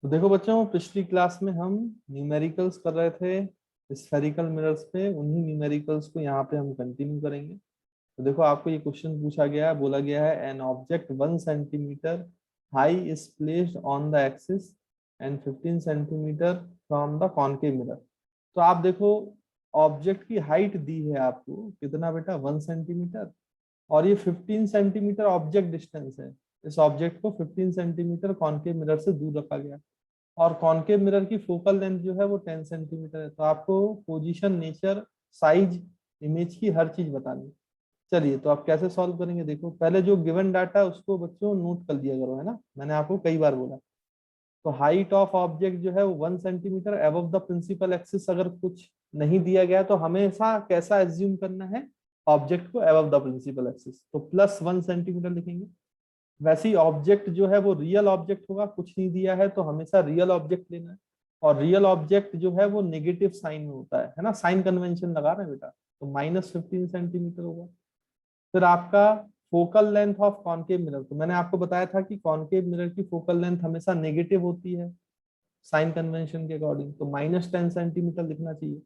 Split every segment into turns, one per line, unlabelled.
तो देखो बच्चों, पिछली क्लास में हम न्यूमेरिकल्स कर रहे थे स्फेरिकल मिरर्स पे। उन्हीं न्यूमेरिकल्स को यहाँ पे हम कंटिन्यू करेंगे। तो देखो, आपको ये क्वेश्चन पूछा गया है, बोला गया है an object 1 centimetre high is placed on the axis and 15 centimetre from the concave mirror. तो आप देखो, ऑब्जेक्ट की हाइट दी है आपको कितना बेटा, 1 सेंटीमीटर, और ये 15 सेंटीमीटर ऑब्जेक्ट डिस्टेंस है। इस ऑब्जेक्ट को 15 सेंटीमीटर कॉनकेव मिरर से दूर रखा गया, और कॉनकेव मिरर की फोकल लेंथ जो है वो 10 सेंटीमीटर है। तो आपको पोजीशन, नेचर, साइज, इमेज की हर चीज बतानी है। चलिए, तो आप कैसे सॉल्व करेंगे? देखो, पहले जो गिवन डाटा है उसको बच्चों नोट कर लिया करो, है ना। मैंने आपको कई बार बोला। तो हाइट ऑफ ऑब्जेक्ट जो है वो 1 centimetre above the principal axis. अगर कुछ नहीं दिया गया तो हमेशा कैसा एज्यूम करना है, ऑब्जेक्ट को अबव द प्रिंसिपल एक्सिस, तो +1 सेंटीमीटर लिखेंगे। वैसे ही ऑब्जेक्ट जो है वो रियल ऑब्जेक्ट होगा, कुछ नहीं दिया है तो हमेशा रियल ऑब्जेक्ट लेना है। और रियल ऑब्जेक्ट जो है वो नेगेटिव साइन में होता है ना। साइन कन्वेंशन लगा रहे हैं बेटा, तो -15 सेंटीमीटर होगा। फिर आपका focal length of concave mirror, तो मैंने आपको बताया था कि कॉनकेव मिरर की फोकल लेंथ हमेशा नेगेटिव होती है साइन कन्वेंशन के अकॉर्डिंग, तो -10 सेंटीमीटर लिखना चाहिए।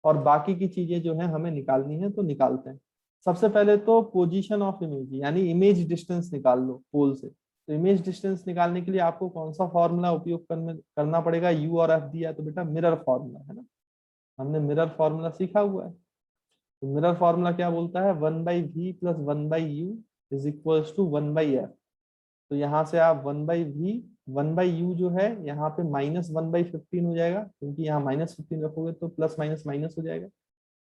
और बाकी की चीजें जो है हमें निकालनी है, तो निकालते हैं। सबसे पहले तो पोजीशन ऑफ इमेज यानी इमेज डिस्टेंस निकाल लो पोल से। तो इमेज डिस्टेंस निकालने के लिए आपको कौन सा फॉर्मूला उपयोग करना पड़ेगा? यू और एफ दिया है तो बेटा मिरर फॉर्मूला है ना। हमने मिरर फॉर्मूला सीखा हुआ है। तो मिरर फॉर्मूला क्या बोलता है? 1/v + 1/u is equals to 1/f। तो यहाँ से आप 1/v, 1/u जो है यहाँ पे -1/15 हो जाएगा, क्योंकि यहाँ -15 रखोगे तो प्लस माइनस माइनस हो जाएगा,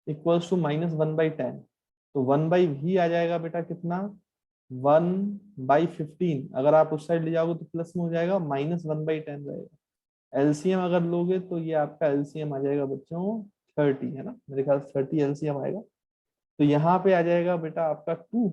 इक्वल्स टू -1/10। तो 1/v आ जाएगा बेटा कितना, 1/15। अगर आप उस साइड ले जाओगे तो प्लस में हो जाएगा, -1/10 रहेगा। एलसीएम अगर लोगे तो ये आपका एलसीएम आ जाएगा बच्चों 30, है ना। मेरे ख्याल से 30 एलसीएम आएगा। तो यहाँ पे आ जाएगा बेटा आपका 2,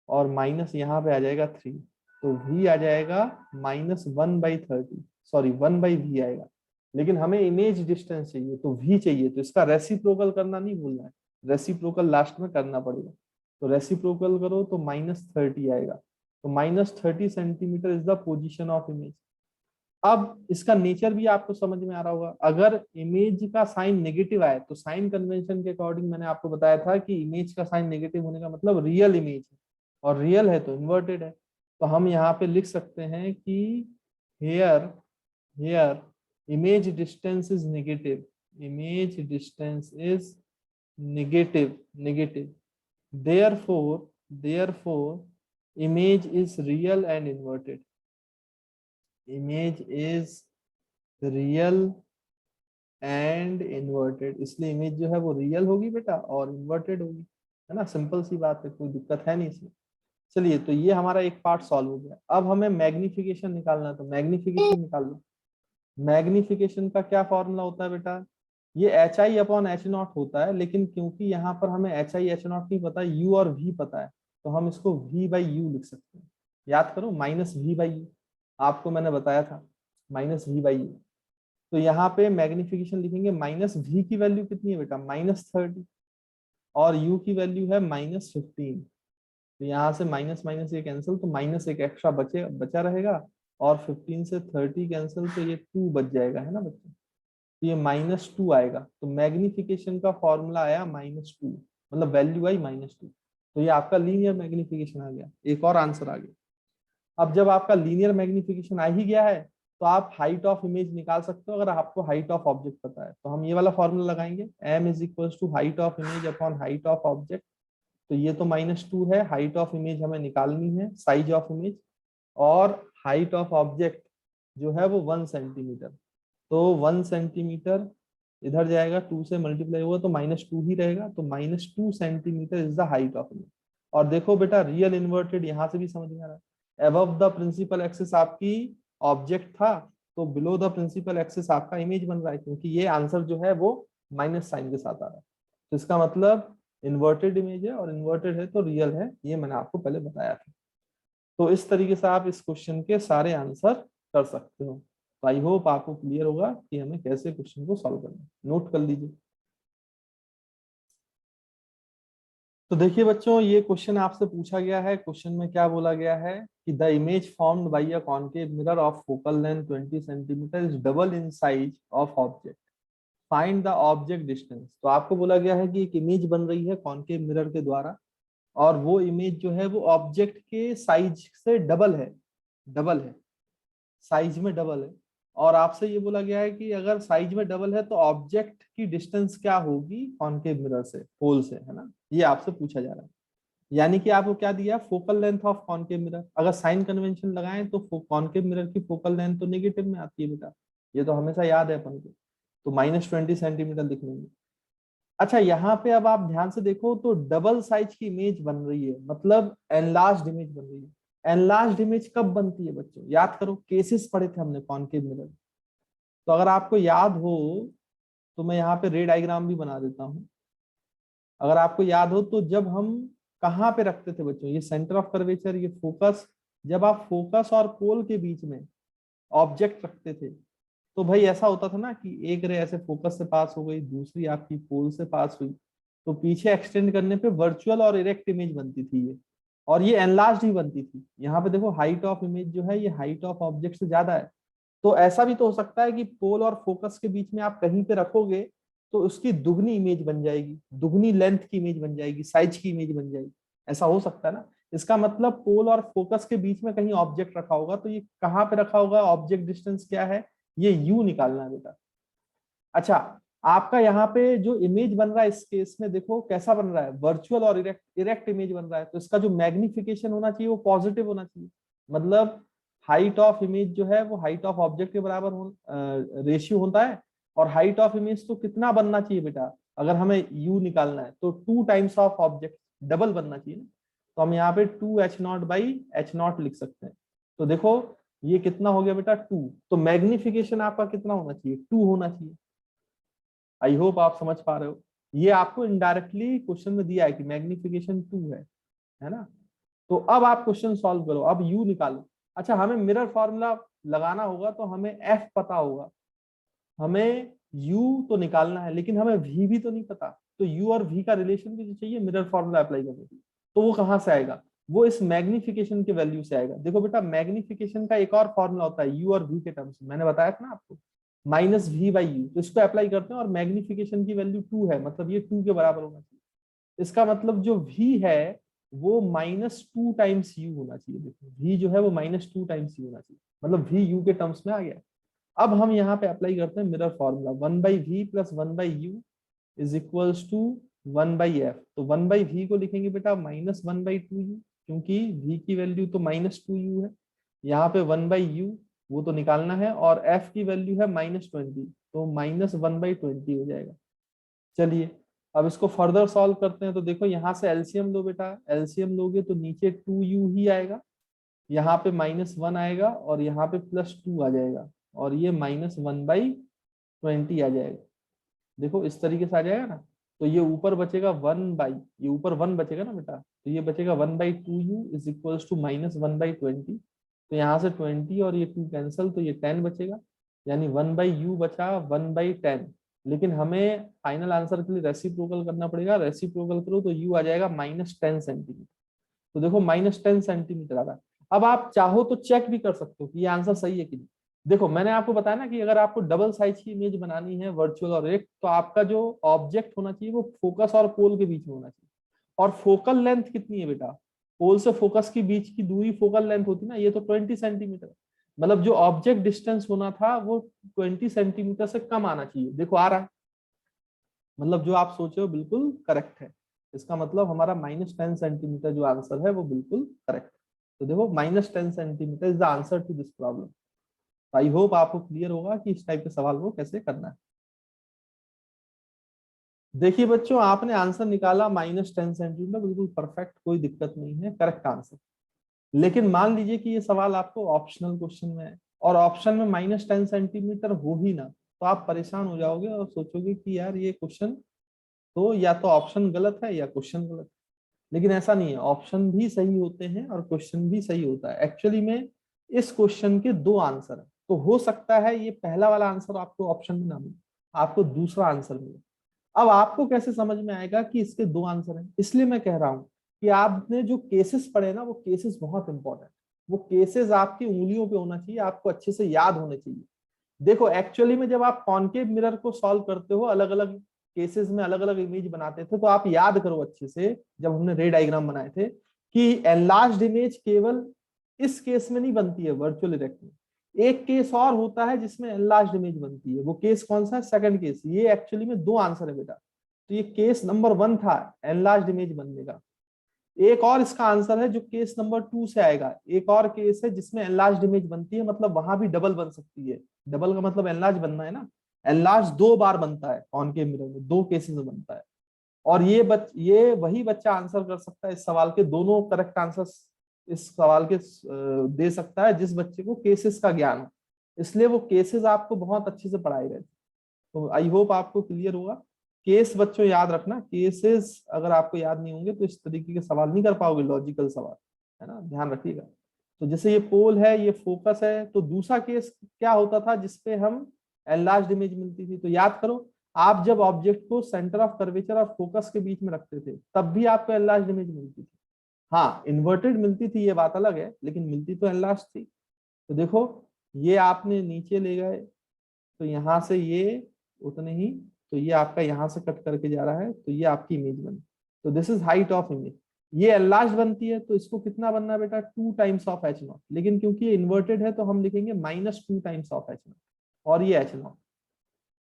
और माइनस यहाँ पे आ जाएगा 3। तो v आ जाएगा -1/30, सॉरी 1/v आएगा। लेकिन हमें इमेज डिस्टेंस चाहिए तो v चाहिए, तो इसका रेसिप्रोकल करना नहीं भूलना है। रेसिप्रोकल लास्ट में करना पड़ेगा। तो रेसिप्रोकल करो तो -30 आएगा। तो -30 centimetre is the position of image. अब इसका नेचर भी आपको समझ में आ रहा होगा। अगर इमेज का साइन नेगेटिव आए तो साइन कन्वेंशन के अकॉर्डिंग मैंने आपको बताया था कि इमेज का साइन नेगेटिव होने का मतलब रियल इमेज है, और रियल है तो इन्वर्टेड है। तो हम यहाँ पे लिख सकते हैं कि here here image distance is negative, image distance is negative, therefore image is real and inverted, image is real and inverted. इसलिए इमेज जो है वो रियल होगी बेटा और इन्वर्टेड होगी, है ना। सिंपल सी बात है, कोई दिक्कत है नहीं इसमें। चलिए, तो ये हमारा एक पार्ट सॉल्व हो गया। अब हमें मैग्निफिकेशन निकालना है, तो मैग्निफिकेशन निकाल लो। मैग्निफिकेशन का क्या फॉर्मूला होता है बेटा? ये HI/H0 होता है, लेकिन क्योंकि यहाँ पर हमें HI/H0 नहीं पता, U और V पता है, तो हम इसको V/U लिख सकते हैं। याद करो, -V/U आपको मैंने बताया था, -V/U। तो यहाँ पे मैग्निफिकेशन लिखेंगे, -V की वैल्यू कितनी है बेटा, -30, और U की वैल्यू है -15। तो यहाँ से माइनस माइनस ये कैंसिल, तो -1 एक्स्ट्रा बचा रहेगा, और 15 से 30 कैंसिल, तो ये 2 बच जाएगा, है ना बच्चे। तो ये -2 आएगा। तो मैग्निफिकेशन का फॉर्मूला आया -2, मतलब वैल्यू आई -2। तो ये आपका लीनियर मैग्निफिकेशन आ गया। एक और आंसर आ गया। अब जब आपका लीनियर मैग्निफिकेशन आ ही गया है, तो आप हाइट ऑफ इमेज निकाल सकते हो, अगर आपको हाइट ऑफ ऑब्जेक्ट पता है। तो हम ये वाला फॉर्मूला लगाएंगे, m = height of image upon height of object. तो ये तो -2 है, हाइट ऑफ इमेज हमें निकालनी है, साइज ऑफ इमेज, और हाइट ऑफ ऑब्जेक्ट जो है वो 1 सेंटीमीटर। तो 1 सेंटीमीटर इधर जाएगा, 2 से मल्टीप्लाई हुआ तो -2 ही रहेगा। तो -2 centimetre is the height of image. और देखो बेटा, रियल इन्वर्टेड यहाँ से भी समझ में आ रहा है। अबव द प्रिंसिपल एक्सिस आपकी ऑब्जेक्ट था, तो बिलो द प्रिंसिपल एक्सिस आपका इमेज बन रहा है, क्योंकि ये आंसर जो है वो माइनस साइन के साथ आ रहा है। तो इसका मतलब इन्वर्टेड इमेज है, और इन्वर्टेड है तो रियल है, ये मैंने आपको पहले बताया था। तो इस तरीके से आप इस क्वेश्चन के सारे आंसर कर सकते हो। तो आई होप आपको क्लियर होगा कि हमें कैसे क्वेश्चन को सॉल्व करना है। नोट कर लीजिए। तो देखिए बच्चों, ये क्वेश्चन आपसे पूछा गया है। क्वेश्चन में क्या बोला गया है कि the image formed by a concave mirror of focal length 20 centimetre is double in size of object, find the object distance. तो आपको बोला गया है कि एक इमेज बन रही है कॉनकेव मिरर के द्वारा, और वो इमेज जो है वो ऑब्जेक्ट के साइज से डबल है, डबल है, साइज में डबल है। और आपसे ये बोला गया है कि अगर साइज में डबल है तो ऑब्जेक्ट की डिस्टेंस क्या होगी कॉनकेव मिरर से, पोल से, है ना। ये आपसे पूछा जा रहा है। यानी कि आपको क्या दिया, focal length of concave mirror. अगर साइन कन्वेंशन लगाएं तो कॉनकेव मिरर की फोकल लेंथ तो नेगेटिव में आती है बेटा, ये तो हमेशा याद है अपन को। तो -20 सेंटीमीटर लिख लेंगे। अच्छा, यहाँ पे अब आप ध्यान से देखो तो डबल साइज की इमेज बन रही है, मतलब एनलार्ज्ड इमेज बन रही है। एनलार्ज्ड इमेज कब बनती है बच्चों, याद करो, केसेस पढ़े थे हमने कॉनकेव मिरर। तो अगर आपको याद हो तो मैं यहाँ पे रे डायग्राम भी बना देता हूँ। अगर आपको याद हो तो जब हम कहाँ पे रखते थे बच्चों, ये सेंटर ऑफ कर्वेचर, ये फोकस, जब आप फोकस और पोल के बीच में ऑब्जेक्ट रखते थे तो भाई ऐसा होता था ना कि एक रे ऐसे फोकस से पास हो गई, दूसरी आपकी पोल से पास हुई, तो पीछे एक्सटेंड करने पे वर्चुअल और इरेक्ट इमेज बनती थी ये। और ये एनलार्ज्ड ही बनती थी। यहाँ पे देखो हाइट ऑफ इमेज जो है ये हाइट ऑफ ऑब्जेक्ट से ज्यादा है। तो ऐसा भी तो हो सकता है कि पोल और फोकस के बीच में आप कहीं पे रखोगे तो उसकी दुगनी इमेज बन जाएगी, दुगनी लेंथ की इमेज बन जाएगी, साइज की इमेज बन जाएगी। ऐसा हो सकता है ना। इसका मतलब पोल और फोकस के बीच में कहीं ऑब्जेक्ट रखा होगा, तो ये कहाँ पे रखा होगा, ऑब्जेक्ट डिस्टेंस क्या है, ये यू निकालना है बेटा। अच्छा, आपका यहाँ पे जो इमेज बन रहा है इस केस में देखो कैसा बन रहा है, वर्चुअल और इरेक्ट, इरेक्ट इमेज बन रहा है। तो इसका जो मैग्निफिकेशन होना चाहिए वो पॉजिटिव होना चाहिए। मतलब हाइट ऑफ इमेज जो है वो हाइट ऑफ ऑब्जेक्ट के बराबर रेशियो होता है। और हाइट ऑफ इमेज तो कितना बनना चाहिए बेटा, अगर हमें यू निकालना है तो 2 टाइम्स ऑफ ऑब्जेक्ट, डबल बनना चाहिए ना। तो हम यहाँ पे 2h0/h0 लिख सकते हैं। तो देखो ये कितना हो गया बेटा, 2। तो मैग्निफिकेशन आपका कितना होना चाहिए, 2 होना चाहिए। आई होप आप समझ पा रहे हो। ये आपको इनडायरेक्टली क्वेश्चन में दिया है कि मैग्निफिकेशन 2 है ना। तो अब आप क्वेश्चन सॉल्व करो, अब यू निकालो। अच्छा, हमें मिरर फॉर्मूला लगाना होगा तो हमें एफ पता होगा, हमें यू तो निकालना है, लेकिन हमें वी भी तो नहीं पता। तो यू और वी का रिलेशन भी तो चाहिए मिरर फॉर्मूला अप्लाई करने के लिए। तो वो कहाँ से आएगा, वो इस मैग्निफिकेशन के वैल्यू से आएगा। देखो बेटा, मैग्निफिकेशन का एक और फॉर्मूला होता है यू और वी के टर्म्स में, मैंने बताया था ना आपको, -v/u। तो इसको अप्लाई करते हैं और मैग्निफिकेशन की वैल्यू 2 है, मतलब ये 2 के बराबर होना चाहिए। इसका मतलब जो v है वो -2 टाइम्स u होना चाहिए। देखो v जो है वो -2 टाइम्स u होना चाहिए, मतलब v u के टर्म्स में आ गया। अब हम यहाँ पे अप्लाई करते हैं mirror formula, 1/v + 1/u is equals to 1/f। तो 1/v को लिखेंगे बेटा -1/2u, क्योंकि v की वैल्यू तो -2u है। यहाँ पे 1/u वो तो निकालना है, और f की वैल्यू है -20, तो -1/20 हो जाएगा। चलिए अब इसको फर्दर सॉल्व करते हैं। तो देखो यहाँ से एलसीएम लो बेटा, एलसीएम लोगे तो नीचे 2u ही आएगा, यहाँ पे -1 आएगा, और यहाँ पे +2 आ जाएगा, और ये -1/20 आ जाएगा। देखो इस तरीके से आ जाएगा ना। तो ये ऊपर बचेगा ये ऊपर 1 बचेगा ना बेटा, तो ये बचेगा 1/2u इज इक्वल्स टू -1/20। तो यहाँ से 20 और ये 2 कैंसिल, तो ये 10 बचेगा, यानी 1/u बचा 1/10। लेकिन हमें फाइनल आंसर के लिए रेसिप्रोकल करना पड़ेगा, रेसिप्रोकल करो तो u आ जाएगा -10 सेंटीमीटर। तो देखो -10 सेंटीमीटर आ रहा है। अब आप चाहो तो चेक भी कर सकते हो कि ये आंसर सही है कि नहीं। देखो मैंने आपको बताया ना कि अगर आपको डबल साइज की इमेज बनानी है वर्चुअल और एक, तो आपका जो ऑब्जेक्ट होना चाहिए वो फोकस और पोल के बीच में होना चाहिए। और फोकल लेंथ कितनी है बेटा, पोल से फोकस के बीच की दूरी फोकल लेंथ होती है ना, ये तो 20 सेंटीमीटर। मतलब जो ऑब्जेक्ट डिस्टेंस होना था वो 20 सेंटीमीटर से कम आना चाहिए। देखो आ रहा है, मतलब जो आप सोचे हो बिल्कुल करेक्ट है। इसका मतलब हमारा -10 सेंटीमीटर जो आंसर है वो बिल्कुल करेक्ट है। तो देखो -10 centimetre is the answer to this problem. I hope आपको क्लियर होगा कि इस टाइप के सवाल को कैसे करना है। देखिए बच्चों, आपने आंसर निकाला -10 सेंटीमीटर, बिल्कुल परफेक्ट, कोई दिक्कत नहीं है, करेक्ट आंसर। लेकिन मान लीजिए कि ये सवाल आपको ऑप्शनल क्वेश्चन में है, और ऑप्शन में -10 सेंटीमीटर हो ही ना, तो आप परेशान हो जाओगे और सोचोगे कि यार ये क्वेश्चन तो या तो ऑप्शन गलत है या क्वेश्चन गलत है। लेकिन ऐसा नहीं है, ऑप्शन भी सही होते हैं और क्वेश्चन भी सही होता है। एक्चुअली में इस क्वेश्चन के 2 आंसर है, तो हो सकता है ये पहला वाला आंसर आपको ऑप्शन में ना मिले, आपको दूसरा आंसर मिले। अब आपको कैसे समझ में आएगा कि इसके दो आंसर हैं? इसलिए मैं कह रहा हूं कि आपने जो केसेस पढ़े ना, वो केसेस बहुत इंपॉर्टेंट, वो केसेस आपकी उंगलियों पे होना चाहिए, आपको अच्छे से याद होने चाहिए। देखो एक्चुअली में जब आप कॉनकेव मिरर को सॉल्व करते हो, अलग अलग केसेस में अलग अलग इमेज बनाते थे, तो आप याद करो अच्छे से, जब हमने रे डायग्राम बनाए थे, कि एनलार्ज्ड इमेज केवल इस केस में नहीं बनती है वर्चुअल इरेक्ट में, एक केस और होता है जिसमें एनलार्ज्ड इमेज बनती है। वो केस कौन सा है? Second case. ये एक्चुअली में दो आंसर है बेटा। तो ये केस नंबर 1 था एनलार्ज्ड इमेज बनने का। एक और इसका आंसर है जो केस नंबर 2 से आएगा, एक और केस है जिसमें एनलार्ज्ड इमेज बनती है, मतलब वहां भी डबल बन सकती है। डबल का मतलब एनलार्ज बनना है ना। एनलार्ज 2 बार बनता है कॉनकेव मिरर में, दो केसेस में बनता है। और ये वही बच्चा आंसर कर सकता है इस सवाल के दोनों करेक्ट आंसर्स, इस सवाल के दे सकता है जिस बच्चे को केसेस का ज्ञान हो। इसलिए वो केसेस आपको बहुत अच्छे से पढ़ाए गए। तो आई होप आपको क्लियर होगा। केस बच्चों याद रखना, केसेस अगर आपको याद नहीं होंगे तो इस तरीके के सवाल नहीं कर पाओगे, लॉजिकल सवाल, है ना, ध्यान रखिएगा। तो जैसे ये पोल है, ये फोकस है, तो दूसरा केस क्या होता था जिसपे हम एनलार्ज्ड इमेज मिलती थी? तो याद करो, आप जब ऑब्जेक्ट को सेंटर ऑफ कर्वेचर और फोकस के बीच में रखते थे, तब भी आपको एनलार्ज्ड इमेज मिलती थी। हाँ, इन्वर्टेड मिलती थी, ये बात अलग है, लेकिन मिलती तो एनलार्ज्ड थी। तो देखो, ये आपने नीचे ले गए, तो यहां से ये उतने ही, तो ये आपका यहां से कट करके जा रहा है, तो ये आपकी इमेज बनी। तो this is height of image. ये एनलार्ज बनती है, तो इसको कितना बनना है बेटा? 2 टाइम्स ऑफ एच नॉट। लेकिन क्योंकि ये इन्वर्टेड है तो हम लिखेंगे -2 टाइम्स ऑफ एच नॉट, और ये एच नॉट,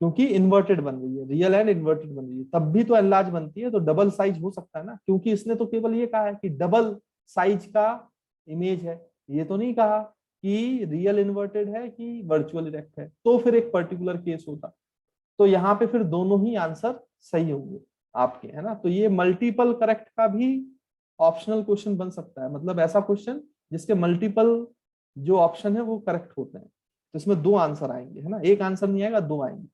क्योंकि इन्वर्टेड बन रही है, रियल एंड इन्वर्टेड बन रही है, तब भी तो एनलार्ज बनती है। तो डबल साइज हो सकता है ना, क्योंकि इसने तो केवल ये कहा है कि डबल साइज का इमेज है, ये तो नहीं कहा कि रियल इन्वर्टेड है कि वर्चुअल इरेक्ट है। तो फिर एक पर्टिकुलर केस होता। तो यहाँ पे फिर दोनों ही आंसर सही होंगे आपके, है ना। तो ये मल्टीपल करेक्ट का भी ऑप्शनल क्वेश्चन बन सकता है, मतलब ऐसा क्वेश्चन जिसके मल्टीपल जो ऑप्शन है वो करेक्ट होते हैं। तो इसमें दो आंसर आएंगे, है ना, एक आंसर नहीं आएगा, दो आएंगे।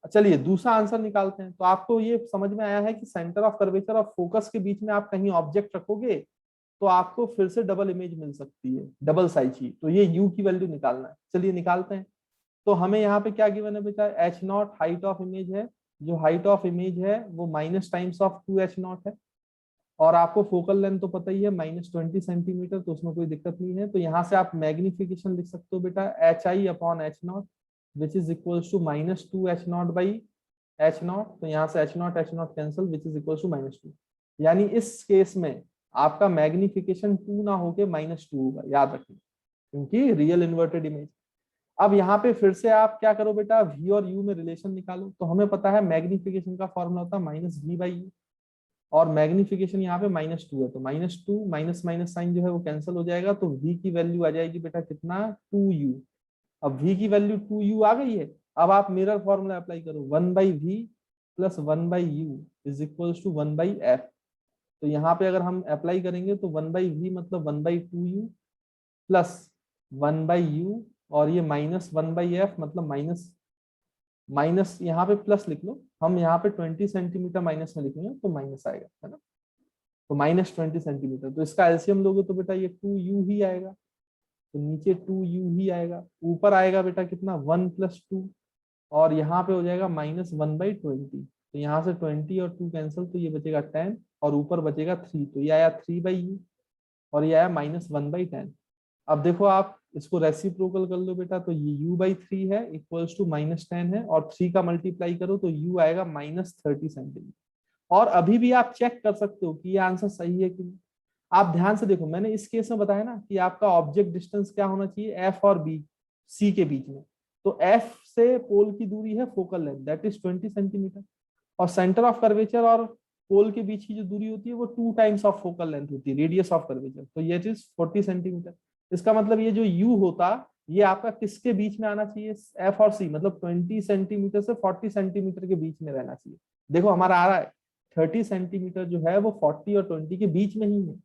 चलिए दूसरा आंसर निकालते हैं। तो आपको ये समझ में आया है कि सेंटर ऑफ कर्वेचर और फोकस के बीच में आप कहीं ऑब्जेक्ट रखोगे तो आपको फिर से डबल इमेज मिल सकती है, डबल साइज की। तो ये यू की वैल्यू निकालना है, चलिए निकालते हैं। तो हमें यहाँ पे क्या गिवन है बेटा? H not height of image है, जो हाइट ऑफ इमेज है वो माइनस टाइम्स ऑफ 2h0 है। और आपको फोकल लेंथ तो पता ही है -20 सेंटीमीटर, तो उसमें कोई दिक्कत नहीं है। तो यहाँ से आप मैग्निफिकेशन लिख सकते हो बेटा, HI/H0 which is equal to -2h0/H0। तो यहाँ से H0 cancel, which is equal to -2। यानी इस केस में आपका मैग्निफिकेशन 2 ना होके -2 होगा, याद रखिए, क्योंकि रियल इन्वर्टेड इमेज। अब यहाँ पे फिर से आप क्या करो बेटा, वी और यू में रिलेशन निकालो। तो हमें पता है मैग्निफिकेशन का फॉर्मूला होता है -v/u, और मैग्निफिकेशन यहाँ पे -2 है, तो -2 माइनस माइनस साइन जो है वो कैंसिल हो जाएगा। तो v की वैल्यू आ जाएगी बेटा कितना? 2u। अब v की वैल्यू 2u आ गई है। अब आप मिरर फॉर्मूला अप्लाई करो, 1/v plus 1/u is equal to 1/f। तो यहाँ पे अगर हम अप्लाई करेंगे तो 1/v मतलब 1/2u प्लस 1/u, और ये -1/f मतलब माइनस माइनस, यहाँ पे प्लस लिख लो, हम यहाँ पे 20 सेंटीमीटर माइनस में लिखेंगे तो माइनस आएगा, है ना। तो -20 सेंटीमीटर, तो इसका एलसीएम लोगे तो बेटा ये 2u ही आएगा। तो नीचे 2u ही आएगा, ऊपर आएगा बेटा कितना? 1 + 2, और यहाँ पे हो जाएगा -1/20। तो यहाँ से 20 और 2 कैंसिल, तो ये बचेगा 10, और ऊपर बचेगा 3, तो ये आया 3/u, और ये आया -1/10। अब देखो आप इसको रेसिप्रोकल कर लो बेटा, तो ये u/3 है इक्वल्स टू -10 है, और 3 का मल्टीप्लाई करो तो u आएगा -30 सेंटीमीटर। और अभी भी आप चेक कर सकते हो कि ये आंसर सही है कि नहीं। आप ध्यान से देखो, मैंने इस केस में बताया ना कि आपका ऑब्जेक्ट डिस्टेंस क्या होना चाहिए? एफ और बी, सी के बीच में। तो एफ से पोल की दूरी है focal length, that is 20 centimetre. और सेंटर ऑफ कर्वेचर और पोल के बीच की जो दूरी होती है वो 2 टाइम्स ऑफ फोकल लेंथ होती है, रेडियस ऑफ कर्वेचर, तो ये इज 40 सेंटीमीटर। इसका मतलब ये जो u होता, ये आपका किसके बीच में आना चाहिए? एफ और सी, मतलब 20 सेंटीमीटर से 40 सेंटीमीटर के बीच में रहना चाहिए। देखो हमारा आ रहा है 30 सेंटीमीटर जो है वो 40 और 20 के बीच में ही है।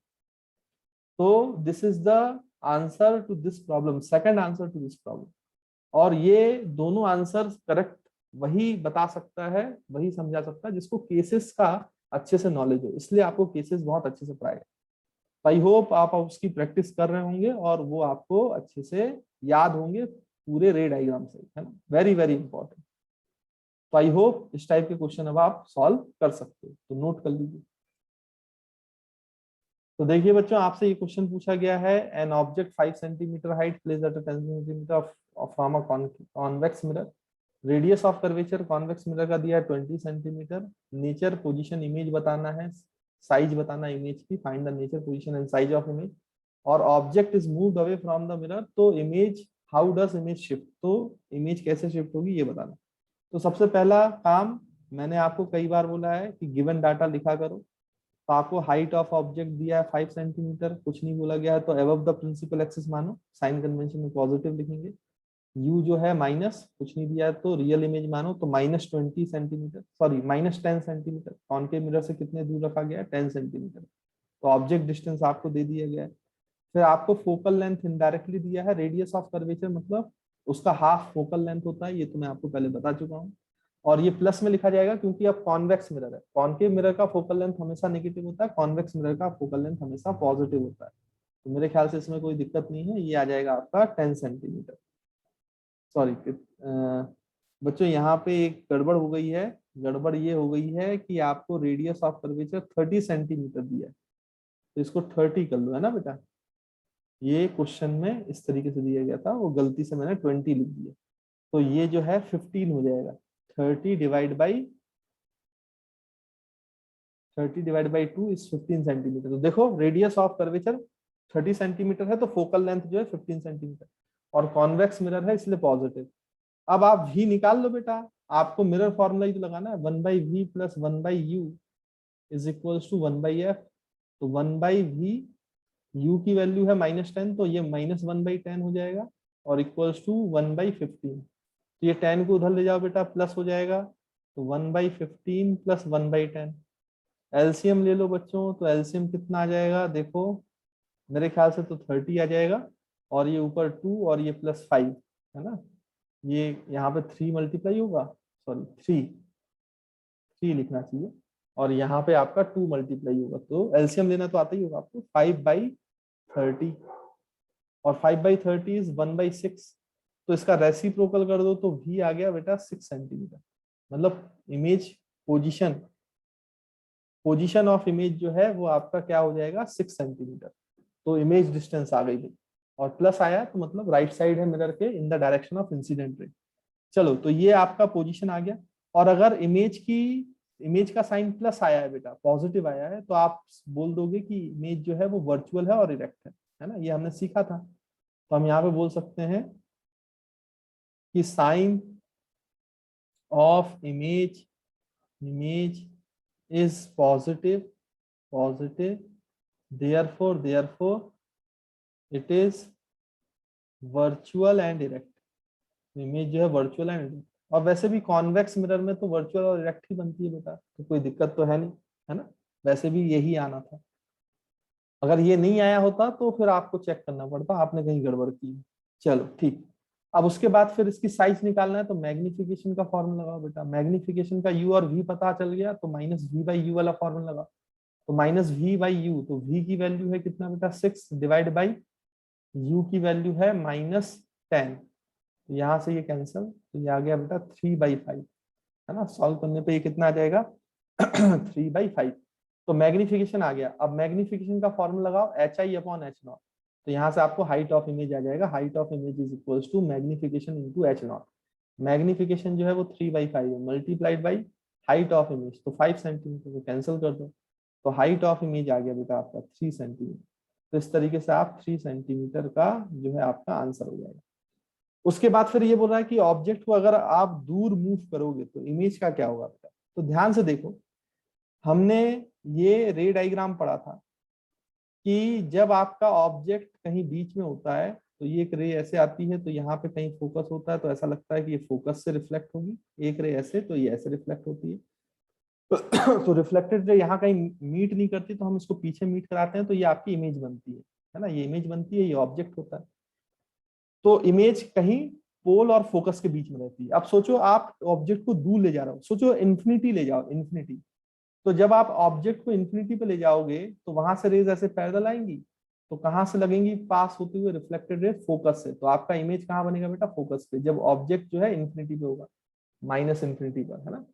तो this is the answer to this problem, second answer to this problem. और ये दोनों आंसर करेक्ट वही बता सकता है, वही समझा सकता है जिसको केसेस का अच्छे से नॉलेज हो, इसलिए आपको केसेस बहुत अच्छे से पढ़ाएगा। आई होप आप उसकी प्रैक्टिस कर रहे होंगे और वो आपको अच्छे से याद होंगे पूरे रे डायग्राम से, है ना, वेरी वेरी इंपॉर्टेंट। तो आई होप इस टाइप के क्वेश्चन अब आप सॉल्व कर सकते हो, तो नोट कर लीजिए। तो देखिए बच्चों, आपसे ये क्वेश्चन पूछा गया है, an object 5 centimetre height placed at 10 centimetre of from a convex mirror, radius of curvature convex mirror का दिया है 20 सेंटीमीटर, नेचर पोजीशन इमेज बताना है, साइज बताना है इमेज की, find the nature position and size of image, और object is moved away from the mirror, तो image how does image shift, तो इमेज कैसे शिफ्ट होगी ये बताना। तो सबसे पहला काम, मैंने आपको कई बार बोला है कि गिवन डाटा लिखा करो। तो आपको हाइट ऑफ ऑब्जेक्ट दिया है 5 सेंटीमीटर, कुछ नहीं बोला गया है, तो अबव द प्रिंसिपल एक्सिस मानो, साइन कन्वेंशन में पॉजिटिव लिखेंगे। यू जो है माइनस, कुछ नहीं दिया है तो रियल इमेज मानो, तो -20 centimetre, sorry -10 centimetre, concave mirror से कितने दूर रखा गया है, 10 सेंटीमीटर। तो ऑब्जेक्ट डिस्टेंस आपको दे दिया गया है। फिर आपको फोकल लेंथ इनडायरेक्टली दिया है, रेडियस ऑफ कर्वेचर मतलब उसका हाफ फोकल लेंथ होता है, ये तो मैं आपको पहले बता चुका हूँ। और ये प्लस में लिखा जाएगा क्योंकि अब कॉन्वेक्स मिरर है, कॉनकेव मिरर का फोकल लेंथ हमेशा नेगेटिव होता है, कॉन्वेक्स मिरर का फोकल लेंथ हमेशा पॉजिटिव होता है। तो मेरे ख्याल से इसमें कोई दिक्कत नहीं है, ये आ जाएगा आपका 10 सेंटीमीटर। सॉरी बच्चों, यहाँ पे एक गड़बड़ हो गई है। गड़बड़ ये हो गई है कि आपको रेडियस ऑफ कर्वेचर 30 सेंटीमीटर दिया है, तो इसको 30 कर लो, है ना बेटा। ये क्वेश्चन में इस तरीके से दिया गया था, वो गलती से मैंने 20 लिख दिया, तो ये जो है 15 हो जाएगा। 30 डिवाइड बाई 2 इज 15 सेंटीमीटर। तो देखो रेडियस ऑफ कर्वेचर 30 सेंटीमीटर है, तो फोकल लेंथ जो है 15 सेंटीमीटर, और कॉन्वेक्स मिरर है इसलिए पॉजिटिव। अब आप v निकाल लो बेटा, आपको मिरर फॉर्मूला ही तो लगाना है, 1/v plus 1/u is equal to 1/f। तो 1/v, u की वैल्यू है -10, तो ये -1/10 हो जाएगा, और इक्वल्स टू 1/15। तो ये 10 को उधर ले जाओ बेटा, प्लस हो जाएगा, तो 1/15 प्लस 1/10। एलसीएम ले लो बच्चों, तो एलसीएम कितना आ जाएगा, देखो मेरे ख्याल से तो 30 आ जाएगा, और ये ऊपर 2 और ये +5 है ना, ये यहाँ पे 3 मल्टीप्लाई होगा, सॉरी 3 लिखना चाहिए, और यहाँ पे आपका 2 मल्टीप्लाई होगा, तो एलसीएम लेना तो आता ही होगा आपको, 5/30, और 5/30 इज 1/6, तो इसका रेसिप्रोकल कर दो तो v आ गया बेटा 6 सेंटीमीटर। मतलब इमेज पोजीशन ऑफ इमेज जो है वो आपका क्या हो जाएगा, 6 सेंटीमीटर। तो इमेज डिस्टेंस आ गई भाई, और प्लस आया तो मतलब राइट साइड है मिरर के in the direction of incident ray. चलो, तो ये आपका पोजीशन आ गया। और अगर इमेज का साइन प्लस आया है बेटा, पॉजिटिव आया है, तो आप बोल दोगे कि इमेज जो है वो वर्चुअल है और इरेक्ट है ना, ये हमने सीखा था। तो हम यहाँ पे बोल सकते हैं कि sign of image is positive, therefore it is virtual and erect. Image जो है वर्चुअल एंड इरेक्ट, और वैसे भी कॉन्वेक्स मिरर में तो वर्चुअल और इरेक्ट ही बनती है बेटा, तो कोई दिक्कत तो है नहीं, है ना। वैसे भी यही आना था, अगर ये नहीं आया होता तो फिर आपको चेक करना पड़ता, आपने कहीं गड़बड़ की। चलो ठीक। अब उसके बाद फिर इसकी साइज निकालना है, तो मैग्निफिकेशन का फॉर्मूला लगाओ बेटा। मैग्निफिकेशन का u और v पता चल गया, तो -v/u वाला फॉर्मूला लगाओ। तो -v/u, तो v की वैल्यू है कितना बेटा, 6 डिवाइड बाई u की वैल्यू है -10, तो यहाँ से ये कैंसिल, तो ये आ गया बेटा 3/5, है ना। सॉल्व करने पे ये कितना आ जाएगा 3/5। तो मैग्निफिकेशन आ गया। अब मैग्निफिकेशन का फॉर्मूला लगाओ, HI/H0। तो यहाँ से आपको हाइट ऑफ इमेज आ जाएगा, height of image is equals to magnification into H0। Magnification जो है वो 3/5 है, multiplied by height of image, तो 5 सेंटीमीटर को कैंसिल कर दो, तो हाइट ऑफ इमेज आ गया बेटा आपका 3 सेंटीमीटर। तो इस तरीके से आप 3 सेंटीमीटर का जो है आपका आंसर हो जाएगा। उसके बाद फिर ये बोल रहा है कि ऑब्जेक्ट को अगर आप दूर मूव करोगे तो इमेज का क्या होगा बेटा। तो ध्यान से देखो, हमने ये रे डायग्राम पढ़ा था कि जब आपका ऑब्जेक्ट कहीं बीच में होता है तो ये एक रे ऐसे आती है, तो यहाँ पे कहीं फोकस होता है, तो ऐसा लगता है कि ये फोकस से रिफ्लेक्ट होगी। एक रे ऐसे, तो ये ऐसे रिफ्लेक्ट होती है। तो रिफ्लेक्टेड रे यहाँ कहीं मीट नहीं करती, तो हम इसको पीछे मीट कराते हैं, तो ये आपकी इमेज बनती है ना। ये इमेज बनती है, ये ऑब्जेक्ट होता है। तो इमेज कहीं पोल और फोकस के बीच में रहती है। अब सोचो आप ऑब्जेक्ट को दूर ले जा रहे हो, सोचो इन्फिनिटी ले जाओ, इन्फिनिटी। तो जब आप ऑब्जेक्ट को इन्फिनिटी पे ले जाओगे तो वहां से रेज ऐसे पैरेलल आएंगी, तो कहां से लगेंगी, पास होते हुए रिफ्लेक्टेड रे फोकस से। तो आपका इमेज कहां बनेगा बेटा, फोकस पे, जब ऑब्जेक्ट जो है इन्फिनिटी पे होगा। माइनस इन्फिनिटी पर, है ना।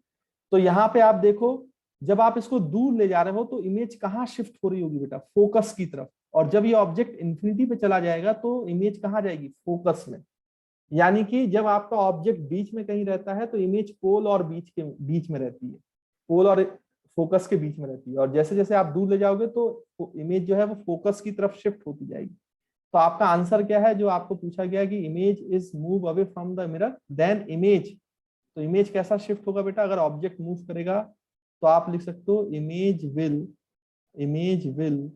तो यहाँ पे आप देखो, जब आप इसको दूर ले जा रहे हो तो इमेज कहाँ शिफ्ट हो रही होगी बेटा, फोकस की तरफ। और जब ये ऑब्जेक्ट इन्फिनिटी पे चला जाएगा तो इमेज कहाँ जाएगी, फोकस में। यानी कि जब आपका ऑब्जेक्ट बीच में कहीं रहता है तो इमेज पोल और बीच में रहती है, पोल और फोकस के बीच में रहती है। और जैसे जैसे आप दूर ले जाओगे तो इमेज जो है वो फोकस की तरफ शिफ्ट होती जाएगी। तो आपका आंसर क्या है जो आपको पूछा गया कि image is move away from the mirror then image. तो इमेज कैसा शिफ्ट होगा बेटा, अगर ऑब्जेक्ट मूव करेगा तो आप लिख सकते हो इमेज विल